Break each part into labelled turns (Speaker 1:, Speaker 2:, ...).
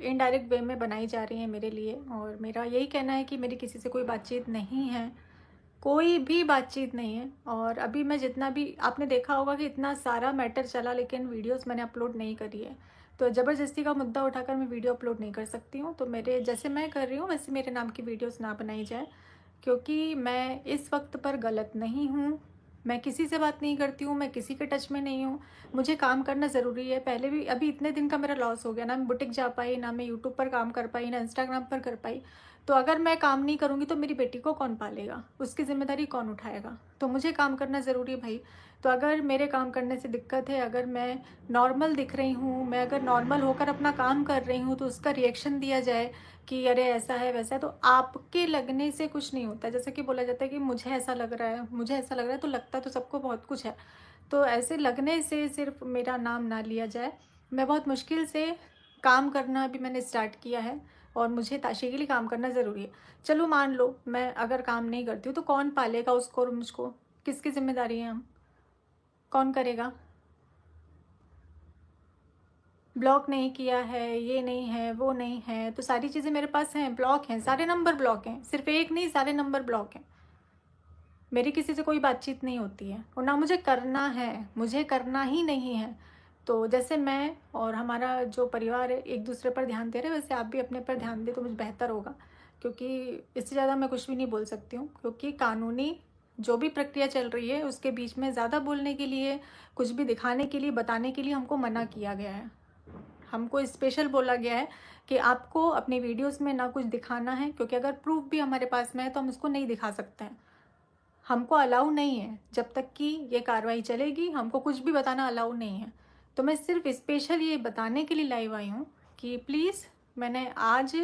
Speaker 1: Indirect way में बनाई जा रही हैं मेरे लिए। और मेरा यही कहना है कि मेरी किसी से कोई बातचीत नहीं है, कोई भी बातचीत नहीं है। और अभी मैं जितना भी, आपने देखा होगा कि इतना सारा मैटर चला लेकिन वीडियोस मैंने अपलोड नहीं करी है। तो ज़बरदस्ती का मुद्दा उठाकर मैं वीडियो अपलोड नहीं कर सकती हूँ। तो मेरे जैसे मैं कर रही हूँ वैसे मेरे नाम की वीडियोस ना बनाई जाए, क्योंकि मैं इस वक्त पर गलत नहीं हूँ। मैं किसी से बात नहीं करती हूँ, मैं किसी के टच में नहीं हूँ। मुझे काम करना ज़रूरी है। पहले भी अभी इतने दिन का मेरा लॉस हो गया, ना मैं बुटीक जा पाई, ना मैं यूट्यूब पर काम कर पाई, ना इंस्टाग्राम पर कर पाई। तो अगर मैं काम नहीं करूँगी तो मेरी बेटी को कौन पालेगा, उसकी ज़िम्मेदारी कौन उठाएगा। तो मुझे काम करना ज़रूरी है भाई। तो अगर मेरे काम करने से दिक्कत है, अगर मैं नॉर्मल दिख रही हूँ, मैं अगर नॉर्मल होकर अपना काम कर रही हूँ तो उसका रिएक्शन दिया जाए कि अरे ऐसा है वैसा है, तो आपके लगने से कुछ नहीं होता। जैसे कि बोला जाता है कि मुझे ऐसा लग रहा है, मुझे ऐसा लग रहा है, तो लगता तो सबको बहुत कुछ है। तो ऐसे लगने से सिर्फ मेरा नाम ना लिया जाए। मैं बहुत मुश्किल से काम करना अभी मैंने स्टार्ट किया है और मुझे ताशी के लिए काम करना ज़रूरी है। चलो मान लो मैं अगर काम नहीं करती हूँ तो कौन पालेगा उसको और मुझको, किसकी जिम्मेदारी है, हम कौन करेगा। ब्लॉक नहीं किया है, ये नहीं है, वो नहीं है, तो सारी चीज़ें मेरे पास हैं, ब्लॉक हैं, सारे नंबर ब्लॉक हैं, सिर्फ एक नहीं सारे नंबर ब्लॉक हैं। मेरी किसी से कोई बातचीत नहीं होती है और ना मुझे करना है, मुझे करना ही नहीं है। तो जैसे मैं और हमारा जो परिवार है एक दूसरे पर ध्यान दे रहे हैं, वैसे आप भी अपने पर ध्यान दें तो मुझे बेहतर होगा। क्योंकि इससे ज़्यादा मैं कुछ भी नहीं बोल सकती हूँ, क्योंकि कानूनी जो भी प्रक्रिया चल रही है उसके बीच में ज़्यादा बोलने के लिए, कुछ भी दिखाने के लिए, बताने के लिए हमको मना किया गया है। हमको स्पेशल बोला गया है कि आपको अपनी वीडियोस में ना कुछ दिखाना है, क्योंकि अगर प्रूफ भी हमारे पास में है तो हम उसको नहीं दिखा सकते हैं। हमको अलाउ नहीं है, जब तक कि ये कार्रवाई चलेगी हमको कुछ भी बताना अलाउ नहीं है। तो मैं सिर्फ स्पेशल ये बताने के लिए लाइव आई हूँ कि प्लीज़, मैंने आज,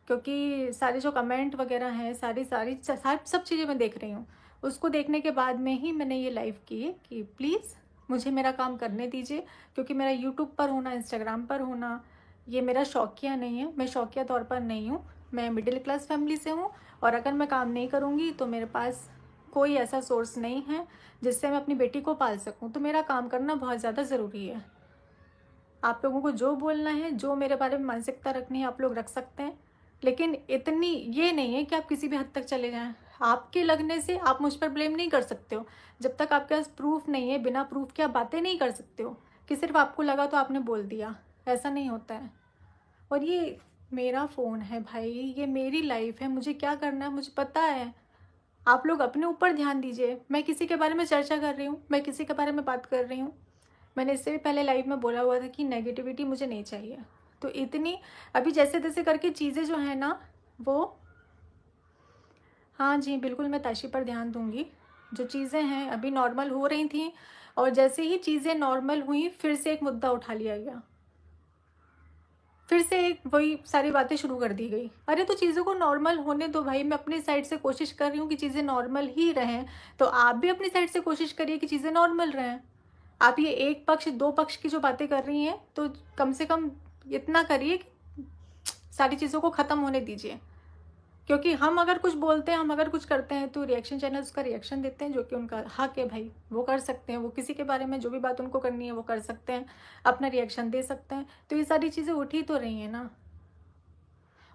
Speaker 1: क्योंकि सारे जो कमेंट वगैरह हैं, सारी सारी सब चीज़ें मैं देख रही हूँ, उसको देखने के बाद में ही मैंने ये लाइव की है कि प्लीज़ मुझे मेरा काम करने दीजिए। क्योंकि मेरा यूट्यूब पर होना, इंस्टाग्राम पर होना, ये मेरा शौकिया नहीं है, मैं शौकिया तौर पर नहीं हूँ। मैं मिडिल क्लास फैमिली से हूँ और अगर मैं काम नहीं करूँगी तो मेरे पास कोई ऐसा सोर्स नहीं है जिससे मैं अपनी बेटी को पाल सकूं। तो मेरा काम करना बहुत ज़्यादा ज़रूरी है। आप लोगों को जो बोलना है, जो मेरे बारे में मानसिकता रखनी है, आप लोग रख सकते हैं, लेकिन इतनी ये नहीं है कि आप किसी भी हद तक चले जाएं। आपके लगने से आप मुझ पर ब्लेम नहीं कर सकते हो। जब तक आपके पास प्रूफ नहीं है, बिना प्रूफ के आप बातें नहीं कर सकते हो कि सिर्फ आपको लगा तो आपने बोल दिया। ऐसा नहीं होता है। और ये मेरा फ़ोन है भाई, ये मेरी लाइफ है, मुझे क्या करना है मुझे पता है। आप लोग अपने ऊपर ध्यान दीजिए। मैं किसी के बारे में चर्चा कर रही हूँ, मैं किसी के बारे में बात कर रही हूँ। मैंने इससे भी पहले लाइव में बोला हुआ था कि नेगेटिविटी मुझे नहीं चाहिए। तो इतनी अभी जैसे तैसे करके चीज़ें जो है ना वो, हाँ जी बिल्कुल मैं ताशी पर ध्यान दूंगी। जो चीज़ें हैं अभी नॉर्मल हो रही थी और जैसे ही चीज़ें नॉर्मल हुई फिर से एक मुद्दा उठा लिया गया, फिर से एक वही सारी बातें शुरू कर दी गई। अरे तो चीज़ों को नॉर्मल होने दो भाई, मैं अपनी साइड से कोशिश कर रही हूँ कि चीज़ें नॉर्मल ही रहें। तो आप भी अपनी साइड से कोशिश करिए कि चीज़ें नॉर्मल रहें। आप ये एक पक्ष दो पक्ष की जो बातें कर रही हैं तो कम से कम इतना करिए कि सारी चीज़ों को ख़त्म होने दीजिए। क्योंकि हम अगर कुछ बोलते हैं, हम अगर कुछ करते हैं तो रिएक्शन चैनल उसका रिएक्शन देते हैं, जो कि उनका हक है भाई, वो कर सकते हैं। वो किसी के बारे में जो भी बात उनको करनी है वो कर सकते हैं, अपना रिएक्शन दे सकते हैं। तो ये सारी चीज़ें उठ ही तो रही हैं ना।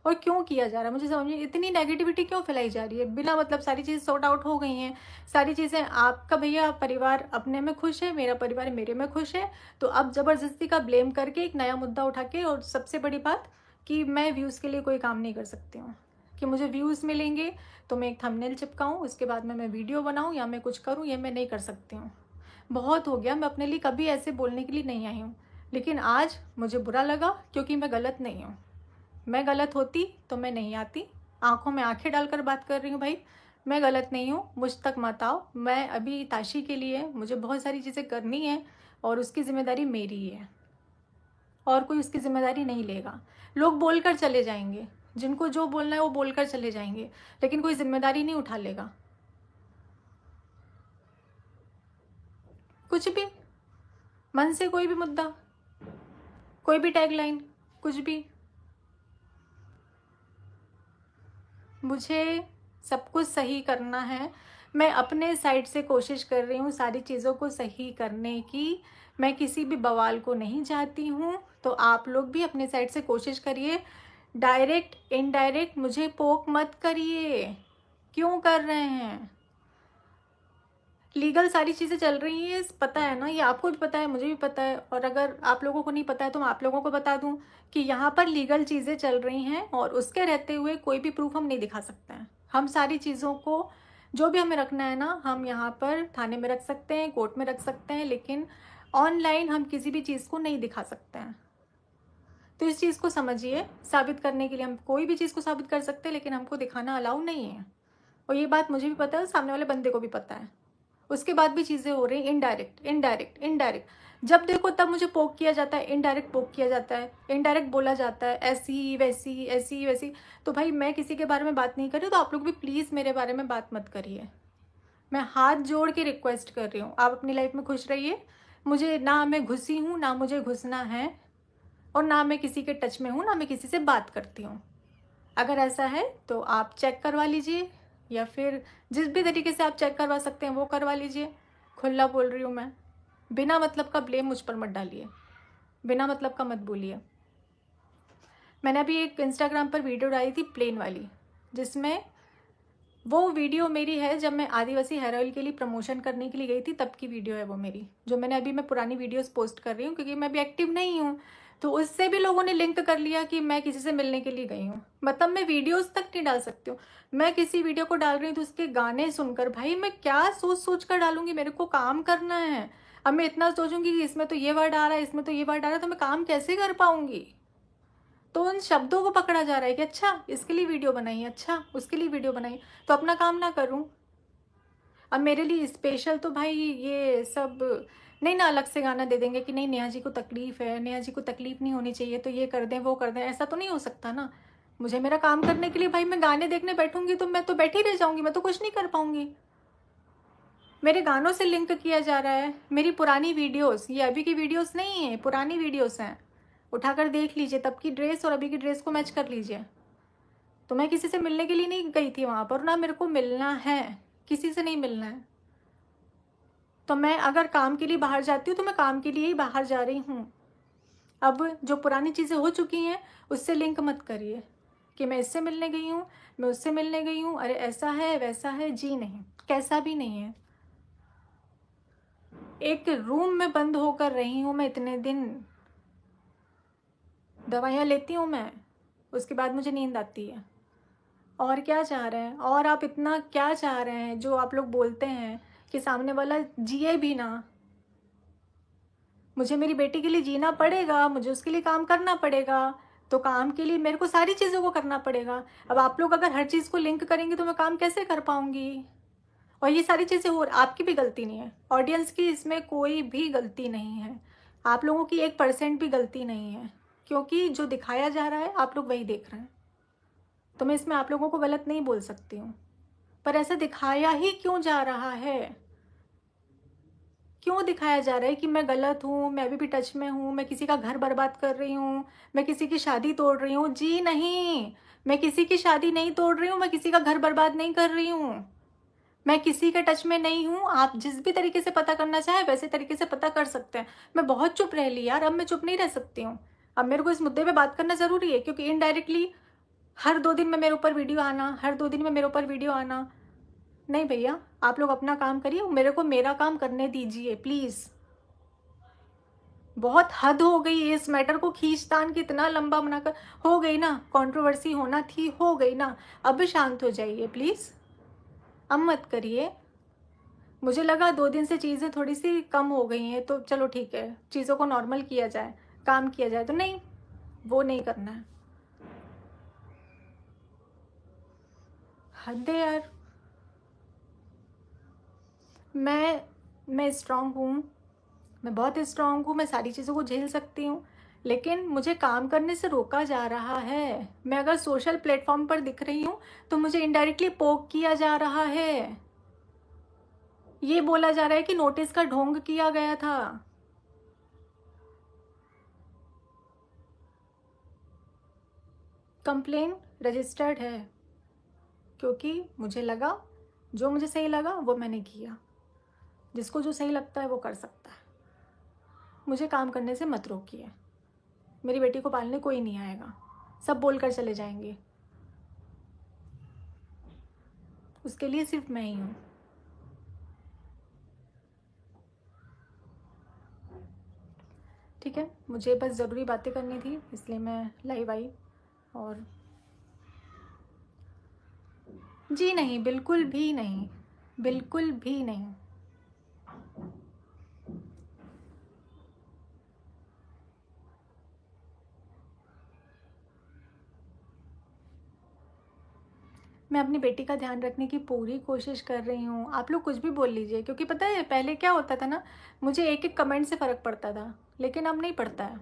Speaker 1: और क्यों किया जा रहा है मुझे समझ में, इतनी नेगेटिविटी क्यों फैलाई जा रही है बिना मतलब। सारी चीज़ें सॉर्ट आउट हो गई हैं, सारी चीज़ें, आपका भैया परिवार अपने में खुश है, मेरा परिवार मेरे में खुश है। तो अब ज़बरदस्ती का ब्लेम करके एक नया मुद्दा उठा के, और सबसे बड़ी बात कि मैं व्यूज़ के लिए कोई काम नहीं कर सकती हूँ कि मुझे व्यूज़ मिलेंगे तो मैं एक थंबनेल चिपकाऊँ, उसके बाद में मैं वीडियो बनाऊँ या मैं कुछ करूँ, ये मैं नहीं कर सकती हूँ। बहुत हो गया, मैं अपने लिए कभी ऐसे बोलने के लिए नहीं आई हूँ। लेकिन आज मुझे बुरा लगा क्योंकि मैं गलत नहीं हूँ। मैं गलत होती तो मैं नहीं आती, आंखों में आंखें डालकर बात कर रही हूँ भाई। मैं गलत नहीं हूँ, मुझ तक मत आओ। मैं अभी ताशी के लिए मुझे बहुत सारी चीज़ें करनी है और उसकी ज़िम्मेदारी मेरी ही है, और कोई उसकी ज़िम्मेदारी नहीं लेगा। लोग बोलकर चले जाएंगे, जिनको जो बोलना है वो बोलकर चले जाएंगे, लेकिन कोई जिम्मेदारी नहीं उठा लेगा। कुछ भी मन से, कोई भी मुद्दा, कोई भी टैगलाइन, कुछ भी, मुझे सब कुछ सही करना है। मैं अपने साइड से कोशिश कर रही हूँ सारी चीज़ों को सही करने की। मैं किसी भी बवाल को नहीं चाहती हूँ। तो आप लोग भी अपने साइड से कोशिश करिए, डायरेक्ट इनडायरेक्ट मुझे पोक मत करिए। क्यों कर रहे हैं? लीगल सारी चीज़ें चल रही हैं, पता है ना, ये आपको भी पता है, मुझे भी पता है। और अगर आप लोगों को नहीं पता है तो मैं आप लोगों को बता दूं कि यहाँ पर लीगल चीज़ें चल रही हैं, और उसके रहते हुए कोई भी प्रूफ हम नहीं दिखा सकते हैं। हम सारी चीज़ों को, जो भी हमें रखना है ना, हम यहाँ पर थाने में रख सकते हैं, कोर्ट में रख सकते हैं, लेकिन ऑनलाइन हम किसी भी चीज़ को नहीं दिखा सकते हैं। तो इस चीज़ को समझिए। साबित करने के लिए हम कोई भी चीज़ को साबित कर सकते हैं, लेकिन हमको दिखाना अलाउ नहीं है। और ये बात मुझे भी पता है, सामने वाले बंदे को भी पता है। उसके बाद भी चीज़ें हो रही इनडायरेक्ट इनडायरेक्ट इनडायरेक्ट। जब देखो तब मुझे पोक किया जाता है, इनडायरेक्ट पोक किया जाता है, इनडायरेक्ट बोला जाता है, ऐसी वैसी ऐसी वैसी। तो भाई मैं किसी के बारे में बात नहीं कर रही, तो आप लोग भी प्लीज़ मेरे बारे में बात मत करिए। मैं हाथ जोड़ के रिक्वेस्ट कर रही हूँ, आप अपनी लाइफ में खुश रहिए। मुझे ना मैं घुसी हूँ, ना मुझे घुसना है, और ना मैं किसी के टच में हूँ, ना मैं किसी से बात करती हूँ। अगर ऐसा है तो आप चेक करवा लीजिए, या फिर जिस भी तरीके से आप चेक करवा सकते हैं वो करवा लीजिए। खुला बोल रही हूँ मैं, बिना मतलब का ब्लेम मुझ पर मत डालिए, बिना मतलब का मत बोलिए। मैंने अभी एक इंस्टाग्राम पर वीडियो डाली थी प्लेन वाली, जिसमें वो वीडियो मेरी है जब मैं आदिवासी हेयर ऑयल के लिए प्रमोशन करने के लिए गई थी, तब की वीडियो है वो मेरी। जो मैंने अभी, मैं पुरानी वीडियोस पोस्ट कर रही हूँ क्योंकि मैं अभी एक्टिव नहीं हूँ, तो उससे भी लोगों ने लिंक कर लिया कि मैं किसी से मिलने के लिए गई हूँ। मतलब मैं वीडियोस तक नहीं डाल सकती हूँ। मैं किसी वीडियो को डाल रही हूँ तो उसके गाने सुनकर, भाई मैं क्या सोच सोच कर डालूंगी? मेरे को काम करना है। अब मैं इतना सोचूंगी कि इसमें तो ये वर्ड आ रहा है, इसमें तो ये वर्ड आ रहा है, तो मैं काम कैसे कर पाऊंगी? तो उन शब्दों को पकड़ा जा रहा है कि अच्छा इसके लिए वीडियो बनाई, अच्छा उसके लिए वीडियो बनाई, तो अपना काम ना करूं? अब मेरे लिए स्पेशल तो भाई ये सब नहीं ना, अलग से गाना दे देंगे कि नहीं नेहा जी को तकलीफ है, नेहा जी को तकलीफ नहीं होनी चाहिए, तो ये कर दें वो कर दें, ऐसा तो नहीं हो सकता ना। मुझे मेरा काम करने के लिए, भाई मैं गाने देखने बैठूंगी तो मैं तो बैठी रह जाऊंगी, मैं तो कुछ नहीं कर पाऊंगी। मेरे गानों से लिंक किया जा रहा है, मेरी पुरानी वीडियोस, ये अभी की वीडियोस नहीं है, पुरानी वीडियोस हैं, उठाकर देख लीजिए, तब की ड्रेस और अभी की ड्रेस को मैच कर लीजिए। तो मैं किसी से मिलने के लिए नहीं गई थी वहाँ पर, ना मेरे को मिलना है, किसी से नहीं मिलना है। तो मैं अगर काम के लिए बाहर जाती हूँ तो मैं काम के लिए ही बाहर जा रही हूँ। अब जो पुरानी चीज़ें हो चुकी हैं उससे लिंक मत करिए कि मैं इससे मिलने गई हूँ, मैं उससे मिलने गई हूँ, अरे ऐसा है वैसा है। जी नहीं, कैसा भी नहीं है। एक रूम में बंद होकर रही हूँ मैं इतने दिन, दवाइयाँ लेती हूँ मैं, उसके बाद मुझे नींद आती है। और क्या चाह रहे हैं? और आप इतना क्या चाह रहे हैं जो आप लोग बोलते हैं कि सामने वाला जिए भी ना? मुझे मेरी बेटी के लिए जीना पड़ेगा, मुझे उसके लिए काम करना पड़ेगा, तो काम के लिए मेरे को सारी चीज़ों को करना पड़ेगा। अब आप लोग अगर हर चीज़ को लिंक करेंगे तो मैं काम कैसे कर पाऊंगी? और ये सारी चीज़ें हो, आपकी भी गलती नहीं है, ऑडियंस की इसमें कोई भी गलती नहीं है, आप लोगों की 1% भी गलती नहीं है, क्योंकि जो दिखाया जा रहा है आप लोग वही देख रहे हैं। तो मैं इसमें आप लोगों को गलत नहीं बोल सकती हूँ, पर ऐसा दिखाया ही क्यों जा रहा है? क्यों दिखाया जा रहा है कि मैं गलत हूँ, मैं अभी भी टच में हूँ, मैं किसी का घर बर्बाद कर रही हूँ, मैं किसी की शादी तोड़ रही हूँ? जी नहीं, मैं किसी की शादी नहीं तोड़ रही हूँ, मैं किसी का घर बर्बाद नहीं कर रही हूँ, मैं किसी के टच में नहीं हूँ। आप जिस भी तरीके से पता करना चाहे वैसे तरीके से पता कर सकते हैं। मैं बहुत चुप रह ली यार, अब मैं चुप नहीं रह सकती हूँ। अब मेरे को इस मुद्दे पे बात करना ज़रूरी है, क्योंकि इनडायरेक्टली हर 2 दिन में मेरे ऊपर वीडियो आना, हर 2 दिन में मेरे ऊपर वीडियो आना, नहीं भैया। आप लोग अपना काम करिए, मेरे को मेरा काम करने दीजिए प्लीज़। बहुत हद हो गई है इस मैटर को खींचतान कितना लंबा बनाकर। हो गई ना, कंट्रोवर्सी होना थी, हो गई ना, अब शांत हो जाइए प्लीज़, अब मत करिए। मुझे लगा 2 दिन से चीज़ें थोड़ी सी कम हो गई हैं तो चलो ठीक है, चीज़ों को नॉर्मल किया जाए, काम किया जाए, तो नहीं, वो नहीं करना है। हद है यार। मैं स्ट्रांग हूँ, मैं बहुत स्ट्रांग हूँ, मैं सारी चीज़ों को झेल सकती हूँ, लेकिन मुझे काम करने से रोका जा रहा है। मैं अगर सोशल प्लेटफॉर्म पर दिख रही हूँ तो मुझे इनडायरेक्टली पोक किया जा रहा है। ये बोला जा रहा है कि नोटिस का ढोंग किया गया था। कंप्लेन रजिस्टर्ड है, क्योंकि मुझे लगा, जो मुझे सही लगा वो मैंने किया। जिसको जो सही लगता है वो कर सकता है, मुझे काम करने से मत रोकिए। मेरी बेटी को पालने कोई नहीं आएगा, सब बोल कर चले जाएंगे, उसके लिए सिर्फ मैं ही हूँ। ठीक है, मुझे बस ज़रूरी बातें करनी थी, इसलिए मैं लाइव आई। और जी नहीं, बिल्कुल भी नहीं, बिल्कुल भी नहीं। मैं अपनी बेटी का ध्यान रखने की पूरी कोशिश कर रही हूँ। आप लोग कुछ भी बोल लीजिए, क्योंकि पता है पहले क्या होता था ना, मुझे एक एक कमेंट से फ़र्क पड़ता था, लेकिन अब नहीं पड़ता है।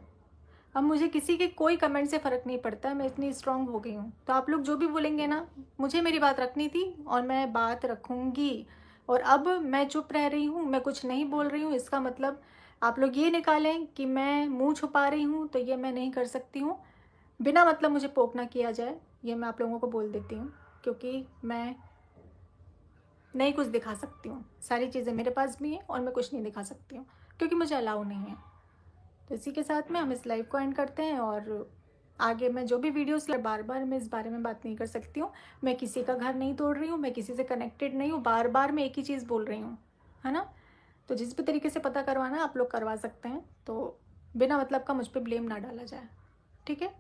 Speaker 1: अब मुझे किसी के कोई कमेंट से फ़र्क नहीं पड़ता है, मैं इतनी स्ट्रांग हो गई हूँ। तो आप लोग जो भी बोलेंगे ना, मुझे मेरी बात रखनी थी और मैं बात रखूँगी। और अब मैं चुप रह रही हूँ, मैं कुछ नहीं बोल रही हूँ, इसका मतलब आप लोग ये निकालें कि मैं मुँह छुपा रही हूँ, तो ये मैं नहीं कर सकती हूँ। बिना मतलब मुझे पोक ना किया जाए, ये मैं आप लोगों को बोल देती हूँ, क्योंकि मैं नहीं कुछ दिखा सकती हूँ। सारी चीज़ें मेरे पास भी हैं और मैं कुछ नहीं दिखा सकती हूँ, क्योंकि मुझे अलाउ नहीं है। तो इसी के साथ में हम इस लाइव को एंड करते हैं। और आगे मैं जो भी वीडियोस बार बार मैं इस बारे में बात नहीं कर सकती हूँ। मैं किसी का घर नहीं तोड़ रही हूँ, मैं किसी से कनेक्टेड नहीं हूँ, बार बार मैं एक ही चीज़ बोल रही हूँ, है ना। तो जिस भी तरीके से पता करवाना आप लोग करवा सकते हैं, तो बिना मतलब का मुझ पर ब्लेम ना डाला जाए, ठीक है।